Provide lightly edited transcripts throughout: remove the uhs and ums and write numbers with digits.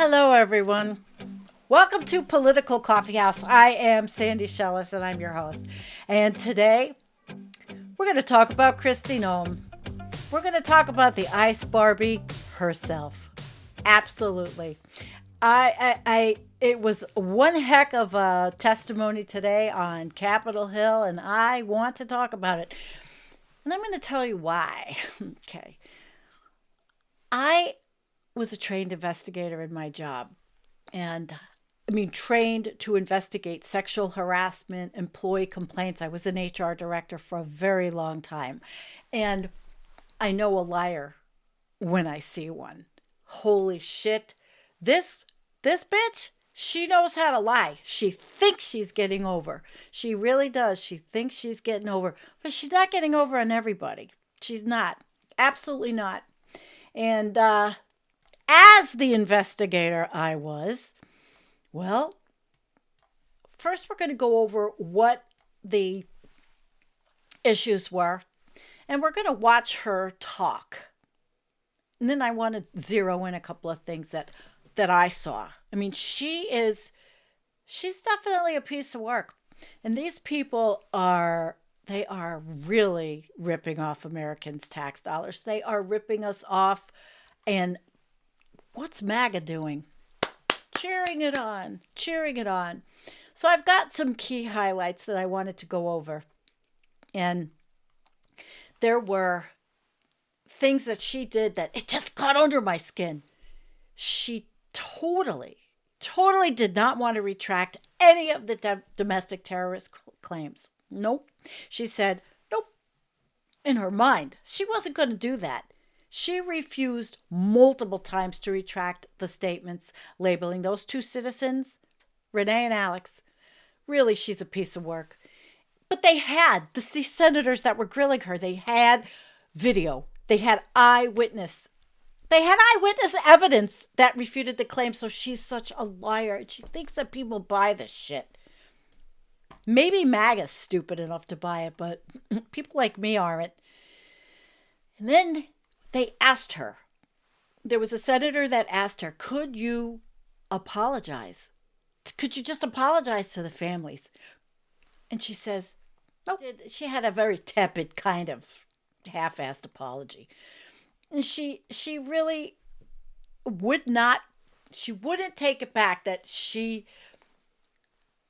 Hello, everyone. Welcome to Political Coffeehouse. I am Sandy Shellis, and I'm your host. And today, we're going to talk about Christy Noem. We're going to talk about the Ice Barbie herself. Absolutely. It was one heck of a testimony today on Capitol Hill, and I want to talk about it. And I'm going to tell you why. Okay. I was a trained investigator in my job. And trained to investigate sexual harassment, employee complaints. I was an HR director for a very long time. And I know a liar when I see one. Holy shit. This this bitch, she knows how to lie. She thinks she's getting over. She really does. She thinks she's getting over, but she's not getting over on everybody. She's not. Absolutely not. And as the investigator I was, well, first we're going to go over what the issues were, and we're going to watch her talk. And then I want to zero in a couple of things that I saw. She's definitely a piece of work. And these people they are really ripping off Americans' tax dollars. They are ripping us off. And what's MAGA doing? Cheering it on, cheering it on. So I've got some key highlights that I wanted to go over. And there were things that she did that it just got under my skin. She totally did not want to retract any of the domestic terrorist claims. Nope. She said, nope. In her mind, she wasn't going to do that. She refused multiple times to retract the statements labeling those two citizens, Renee and Alex. Really, she's a piece of work. But they had, the senators that were grilling her, they had video. They had eyewitness. They had eyewitness evidence that refuted the claim. So she's such a liar. And she thinks that people buy this shit. Maybe MAGA's stupid enough to buy it, but people like me aren't. And then they asked her. There was a senator that asked her, could you apologize? Could you just apologize to the families? And she says, nope. She had a very tepid kind of half-assed apology. And she really wouldn't take it back that she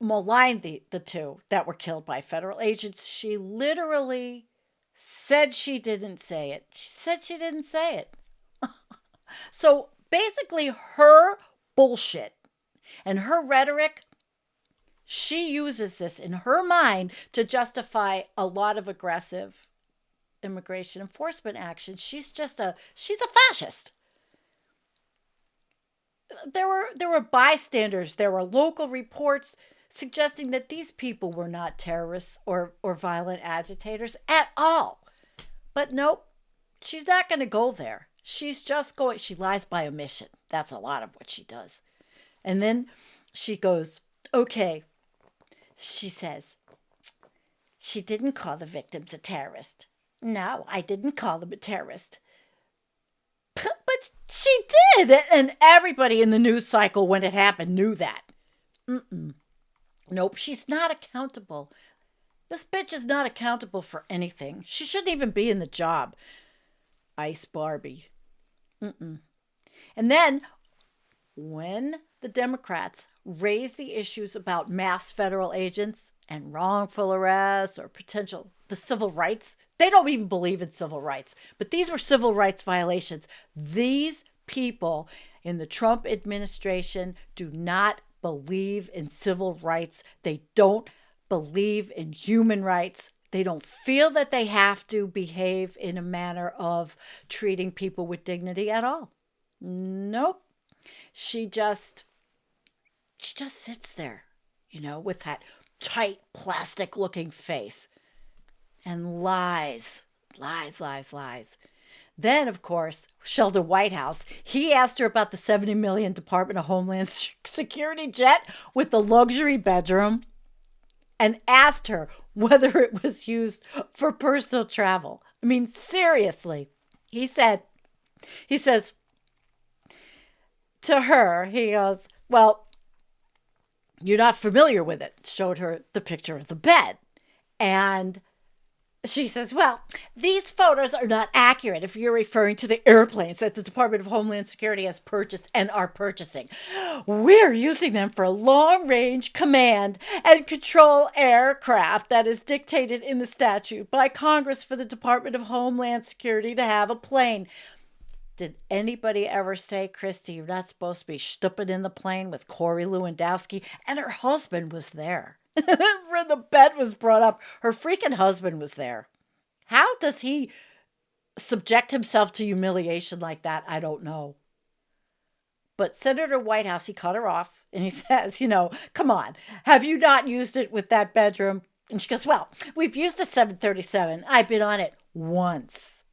maligned the two that were killed by federal agents. She literally said she didn't say it. She said she didn't say it. So basically her bullshit and her rhetoric, she uses this in her mind to justify a lot of aggressive immigration enforcement action. She's a fascist. There were bystanders, there were local reports suggesting that these people were not terrorists or violent agitators at all. But nope, she's not going to go there. She's just going, she lies by omission. That's a lot of what she does. And then she goes, okay, she says, she didn't call the victims a terrorist. No, I didn't call them a terrorist. But she did. And everybody in the news cycle when it happened knew that. Nope, she's not accountable. This bitch is not accountable for anything. She shouldn't even be in the job. Ice Barbie. And then when the Democrats raise the issues about mass federal agents and wrongful arrests or the civil rights, they don't even believe in civil rights. But these were civil rights violations. These people in the Trump administration do not believe in civil rights. They don't believe in human rights. They don't feel that they have to behave in a manner of treating people with dignity at all. Nope. She just sits there, with that tight plastic looking face and lies. Then, of course, Sheldon Whitehouse, he asked her about the $70 million Department of Homeland Security jet with the luxury bedroom and asked her whether it was used for personal travel. Seriously. He says, to her, he goes, well, you're not familiar with it. Showed her the picture of the bed. And she says, well, these photos are not accurate if you're referring to the airplanes that the Department of Homeland Security has purchased and are purchasing. We're using them for long range command and control aircraft that is dictated in the statute by Congress for the Department of Homeland Security to have a plane. Did anybody ever say, Christy, you're not supposed to be stooping in the plane with Corey Lewandowski? And her husband was there. When the bed was brought up, her freaking husband was there. How does he subject himself to humiliation like that? I don't know. But Senator Whitehouse, he cut her off and he says, come on, have you not used it with that bedroom? And she goes, well, we've used a 737. I've been on it once.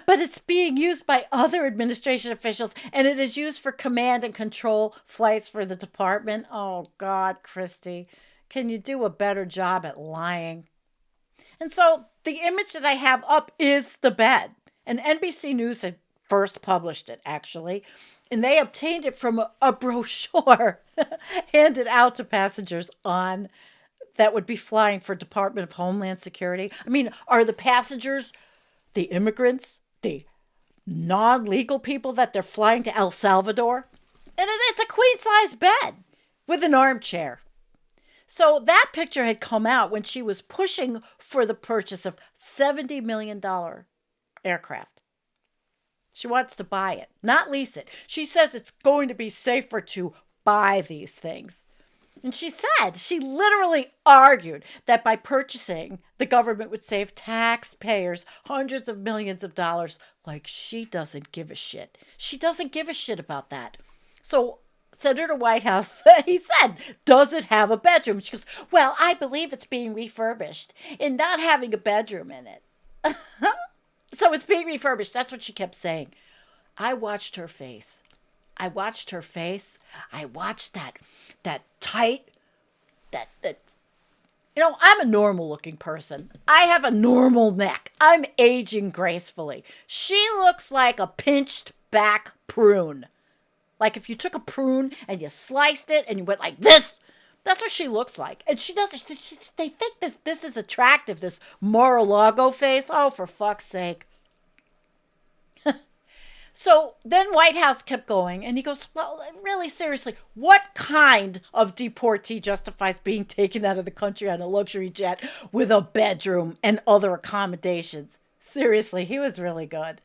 But it's being used by other administration officials, and it is used for command and control flights for the department. Oh, God, Christy, can you do a better job at lying? And so the image that I have up is the bed. And NBC News had first published it, actually. And they obtained it from a brochure handed out to passengers on that would be flying for Department of Homeland Security. I mean, are the passengers the immigrants, the non-legal people that they're flying to El Salvador? And it's a queen-size bed with an armchair. So that picture had come out when she was pushing for the purchase of $70 million aircraft. She wants to buy it, not lease it. She says it's going to be safer to buy these things. And she literally argued that by purchasing, the government would save taxpayers hundreds of millions of dollars. Like, she doesn't give a shit. She doesn't give a shit about that. So Senator Whitehouse, he said, does it have a bedroom? She goes, well, I believe it's being refurbished and not having a bedroom in it. So it's being refurbished. That's what she kept saying. I watched her face. I watched that tight, I'm a normal looking person. I have a normal neck. I'm aging gracefully. She looks like a pinched back prune. Like if you took a prune and you sliced it and you went like this, that's what she looks like. And they think this is attractive, this Mar-a-Lago face. Oh, for fuck's sake. So then Whitehouse kept going, and he goes, well, really seriously, what kind of deportee justifies being taken out of the country on a luxury jet with a bedroom and other accommodations? Seriously, he was really good.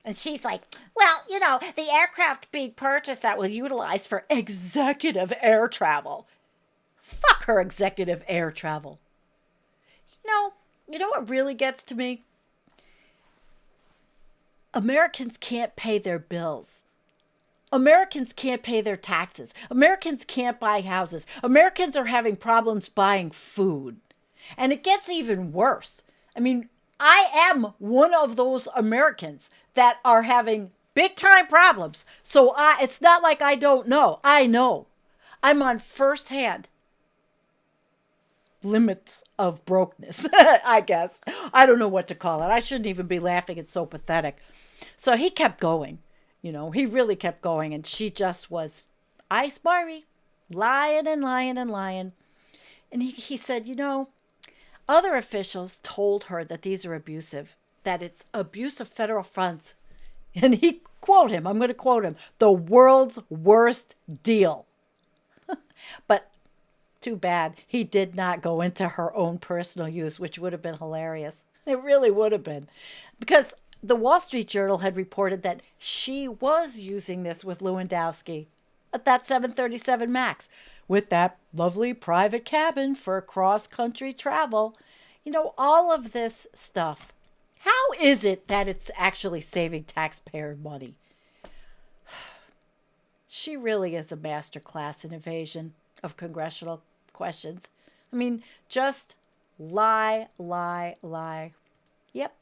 And she's like, well, the aircraft being purchased that will utilize for executive air travel. Fuck her executive air travel. You know what really gets to me? Americans can't pay their bills. Americans can't pay their taxes. Americans can't buy houses. Americans are having problems buying food. And it gets even worse. I mean, I am one of those Americans that are having big time problems. So it's not like I don't know. I know. I'm on firsthand limits of brokenness, I guess. I don't know what to call it. I shouldn't even be laughing. It's so pathetic. So he kept going, he really kept going. And she just was Ice Barbie, lying and lying and lying. And he said, other officials told her that these are abusive, that it's abuse of federal funds. And I'm going to quote him, the world's worst deal. But too bad he did not go into her own personal use, which would have been hilarious. It really would have been. Because the Wall Street Journal had reported that she was using this with Lewandowski at that 737 MAX with that lovely private cabin for cross-country travel. All of this stuff. How is it that it's actually saving taxpayer money? She really is a masterclass in evasion of congressional questions. I mean, just lie, lie, lie. Yep.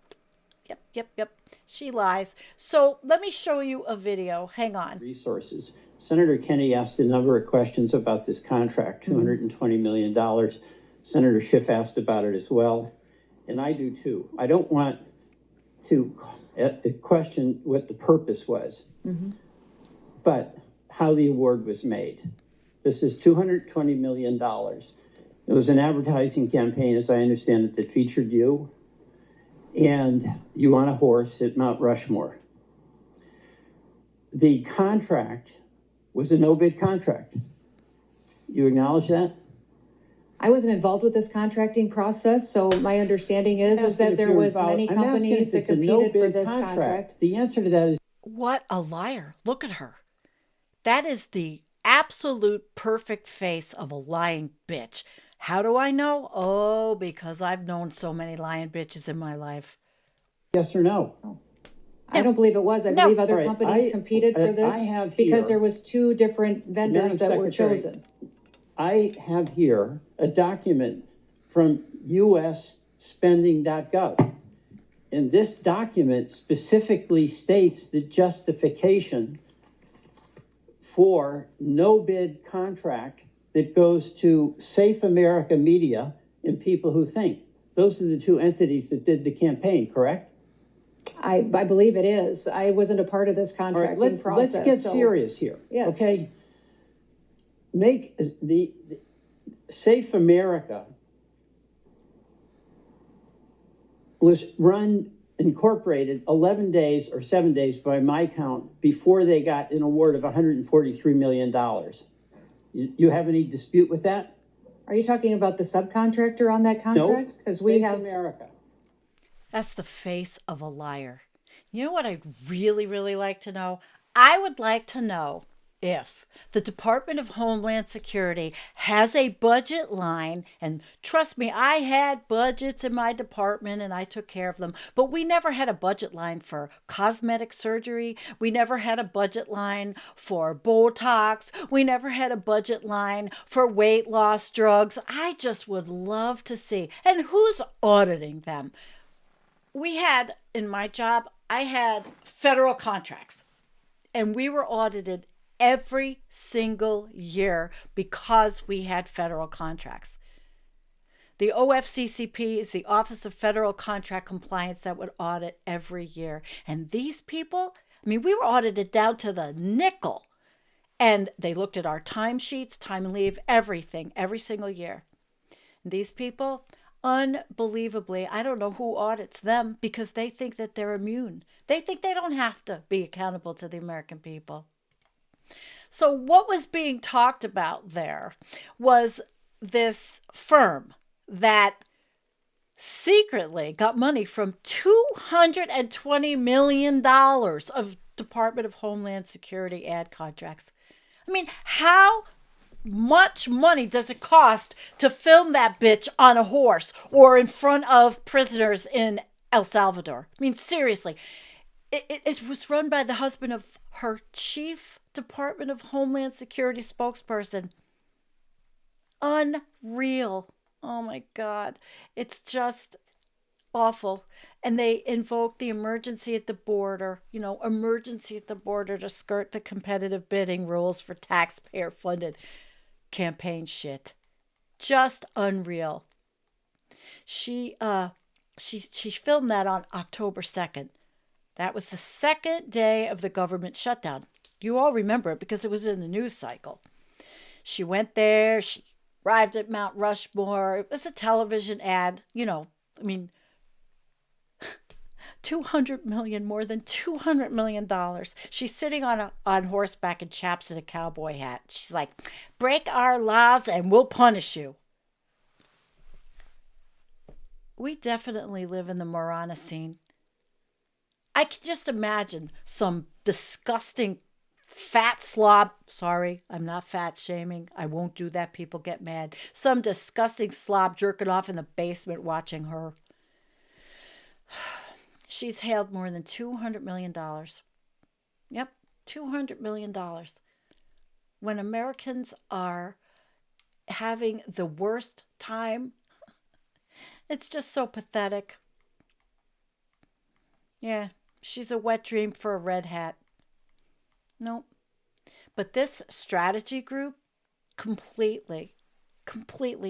She lies. So let me show you a video. Hang on. Resources. Senator Kennedy asked a number of questions about this contract, $220 million. Senator Schiff asked about it as well. And I do too. I don't want to question what the purpose was. But how the award was made. This is $220 million. It was an advertising campaign, as I understand it, that featured you and you on a horse at Mount Rushmore. The contract was a no-bid contract. You acknowledge that? I wasn't involved with this contracting process, so my understanding is that there was many companies that competed for this contract. The answer to that is What a liar. Look at her. That is the absolute perfect face of a lying bitch. How do I know? Oh, because I've known so many lying bitches in my life. yes or no. I don't believe it was. I No. believe other All right, companies competed for this I have because here- there was two different vendors Madam that were Secretary, chosen. I have here a document from usspending.gov. And this document specifically states the justification for no bid contract that goes to Safe America Media and People Who Think. Those are the two entities that did the campaign, correct? I believe it is. I wasn't a part of this All right, contracting process. let's get so- serious here. Yes. Okay. Make the Safe America was incorporated 11 days or 7 days by my count before they got an award of $143 million. You have any dispute with that? Are you talking about the subcontractor on that contract? No. Because we Safe have. America. That's the face of a liar. You know what I'd really, really like to know? I would like to know if the Department of Homeland Security has a budget line, and trust me, I had budgets in my department and I took care of them, but we never had a budget line for cosmetic surgery. We never had a budget line for Botox. We never had a budget line for weight loss drugs. I just would love to see. And who's auditing them? We had, in my job, I had federal contracts, and we were audited every single year because we had federal contracts. The OFCCP is the Office of Federal Contract Compliance that would audit every year. And these people, I mean, we were audited down to the nickel. And they looked at our timesheets, time and leave, everything, every single year. And these people, unbelievably, I don't know who audits them because they think that they're immune. They think they don't have to be accountable to the American people. So what was being talked about there was this firm that secretly got money from $220 million of Department of Homeland Security ad contracts. I mean, how much money does it cost to film that bitch on a horse or in front of prisoners in El Salvador? I mean, seriously, it was run by the husband of her chief Department of Homeland Security spokesperson. Unreal. Oh my God. It's just awful. And they invoke the emergency at the border, emergency at the border to skirt the competitive bidding rules for taxpayer funded campaign shit. Just unreal. She filmed that on October 2nd. That was the second day of the government shutdown. You all remember it because it was in the news cycle. She went there. She arrived at Mount Rushmore. It was a television ad. 200 million, more than $200 million. She's sitting on horseback in chaps and a cowboy hat. She's like, break our laws and we'll punish you. We definitely live in the Morana scene. I can just imagine some disgusting fat slob. Sorry, I'm not fat shaming. I won't do that. People get mad. Some disgusting slob jerking off in the basement watching her. She's hailed more than $200 million. Yep, $200 million. When Americans are having the worst time, it's just so pathetic. Yeah, she's a wet dream for a red hat. Nope. But this strategy group, completely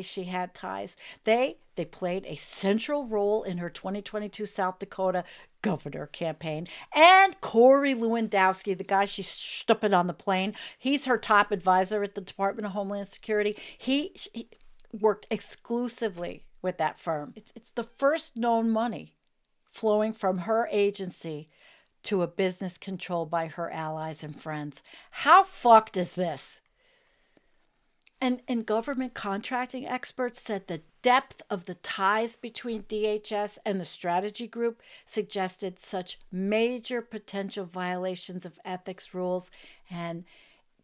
she had ties. They played a central role in her 2022 South Dakota governor campaign. And Corey Lewandowski, the guy she's stupping on the plane, he's her top advisor at the Department of Homeland Security. He worked exclusively with that firm. It's the first known money flowing from her agency to a business controlled by her allies and friends. How fucked is this? And government contracting experts said the depth of the ties between DHS and the strategy group suggested such major potential violations of ethics rules, and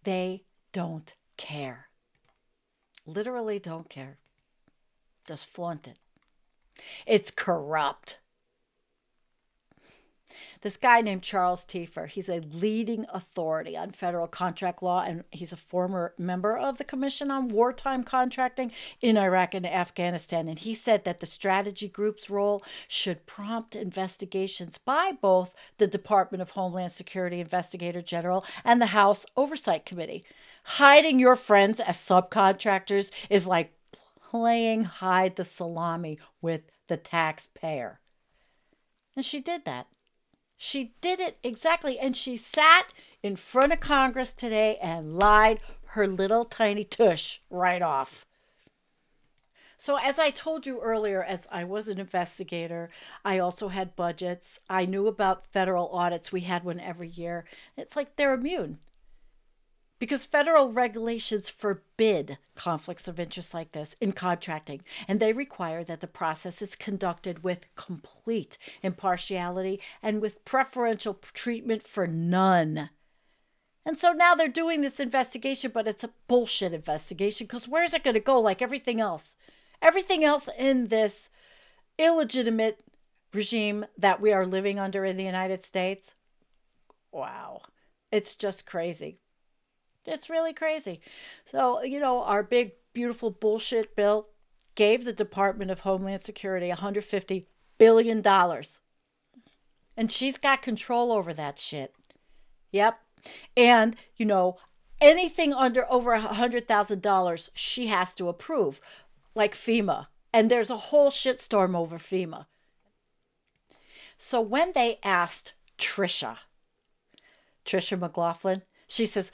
they don't care. Literally don't care. Just flaunt it. It's corrupt. This guy named Charles Tiefer, he's a leading authority on federal contract law, and he's a former member of the Commission on Wartime Contracting in Iraq and Afghanistan. And he said that the strategy group's role should prompt investigations by both the Department of Homeland Security Investigator General and the House Oversight Committee. Hiding your friends as subcontractors is like playing hide the salami with the taxpayer. And she did that. She did it exactly. And she sat in front of Congress today and lied her little tiny tush right off. So as I told you earlier, as I was an investigator, I also had budgets. I knew about federal audits. We had one every year. It's like they're immune, because federal regulations forbid conflicts of interest like this in contracting, and they require that the process is conducted with complete impartiality and with preferential treatment for none. And so now they're doing this investigation, but it's a bullshit investigation, because where's it going to go like everything else? Everything else in this illegitimate regime that we are living under in the United States? Wow. It's just crazy. It's really crazy. So, our big, beautiful bullshit bill gave the Department of Homeland Security $150 billion. And she's got control over that shit. Yep. And, anything over $100,000, she has to approve, like FEMA. And there's a whole shitstorm over FEMA. So when they asked Trisha McLaughlin, she says,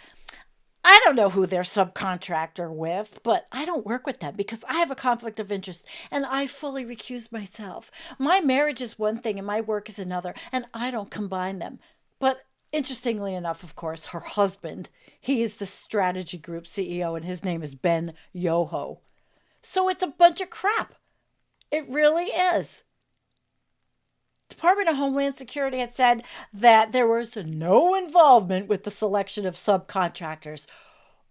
I don't know who their subcontractor with, but I don't work with them because I have a conflict of interest and I fully recuse myself. My marriage is one thing and my work is another, and I don't combine them. But interestingly enough, of course, her husband, he is the strategy group CEO, and his name is Ben Yoho. So it's a bunch of crap. It really is. Department of Homeland Security had said that there was no involvement with the selection of subcontractors.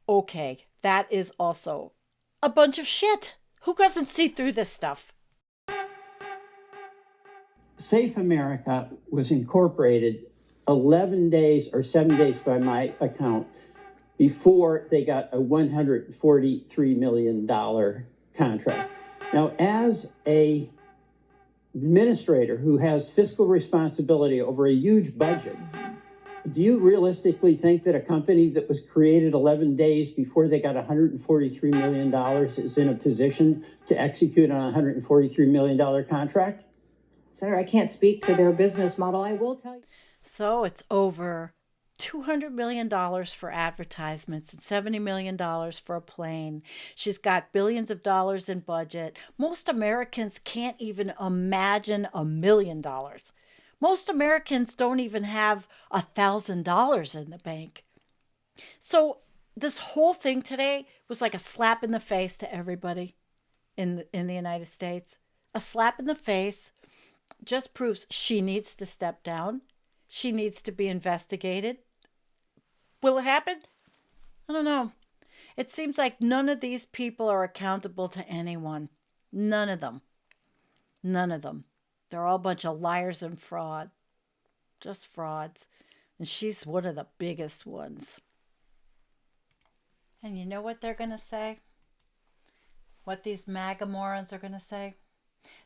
Okay, that is also a bunch of shit. Who doesn't see through this stuff? Safe America was incorporated 11 days or 7 days by my account before they got a $143 million contract. Now, as a administrator who has fiscal responsibility over a huge budget, do you realistically think that a company that was created 11 days before they got $143 million is in a position to execute on a $143 million contract? Senator, I can't speak to their business model. I will tell you. So it's over $200 million for advertisements and $70 million for a plane. She's got billions of dollars in budget. Most Americans can't even imagine $1 million. Most Americans don't even have $1,000 in the bank. So this whole thing today was like a slap in the face to everybody in the United States. A slap in the face just proves she needs to step down. She needs to be investigated. Will it happen? I don't know. It seems like none of these people are accountable to anyone. None of them. None of them. They're all a bunch of liars and fraud. Just frauds. And she's one of the biggest ones. And you know what they're going to say? What these MAGA morons are going to say?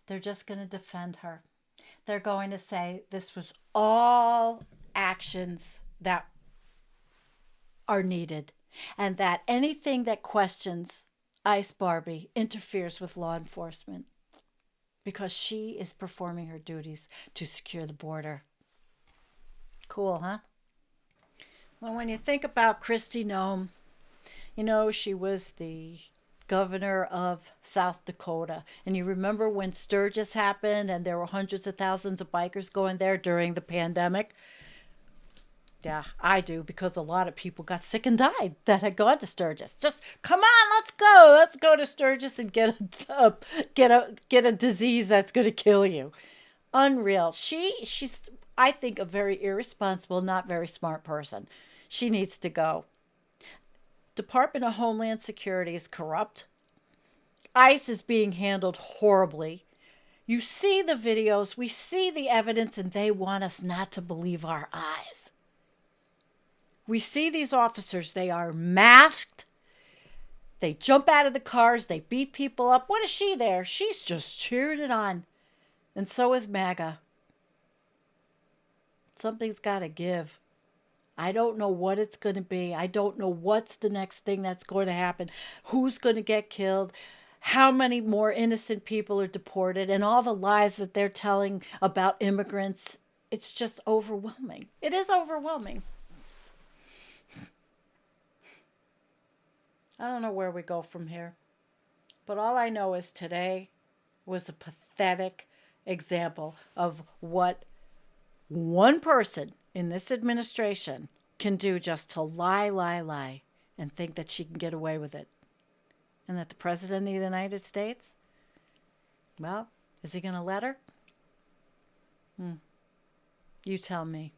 They're just going to defend her. They're going to say this was all actions that are needed, and that anything that questions Ice Barbie interferes with law enforcement. because she is performing her duties to secure the border. Cool, huh? Well, when you think about Kristi Noem, you know, she was the governor of South Dakota. And you remember when Sturgis happened and there were hundreds of thousands of bikers going there during the pandemic? Yeah, I do, because a lot of people got sick and died that had gone to Sturgis. Just come on, let's go. Let's go to Sturgis and get a disease that's going to kill you. Unreal. She's I think a very irresponsible, not very smart person. She needs to go. Department of Homeland Security is corrupt. ICE is being handled horribly. You see the videos, we see the evidence, and they want us not to believe our eyes. We see these officers, they are masked. They jump out of the cars, they beat people up. What is she there? She's just cheering it on. And so is MAGA. Something's got to give. I don't know what it's going to be. I don't know what's the next thing that's going to happen. Who's going to get killed? How many more innocent people are deported? And all the lies that they're telling about immigrants. It's just overwhelming. It is overwhelming. I don't know where we go from here. But all I know is today was a pathetic example of what one person in this administration can do, just to lie, and think that she can get away with it. And that the President of the United States, well, is he going to let her? You tell me.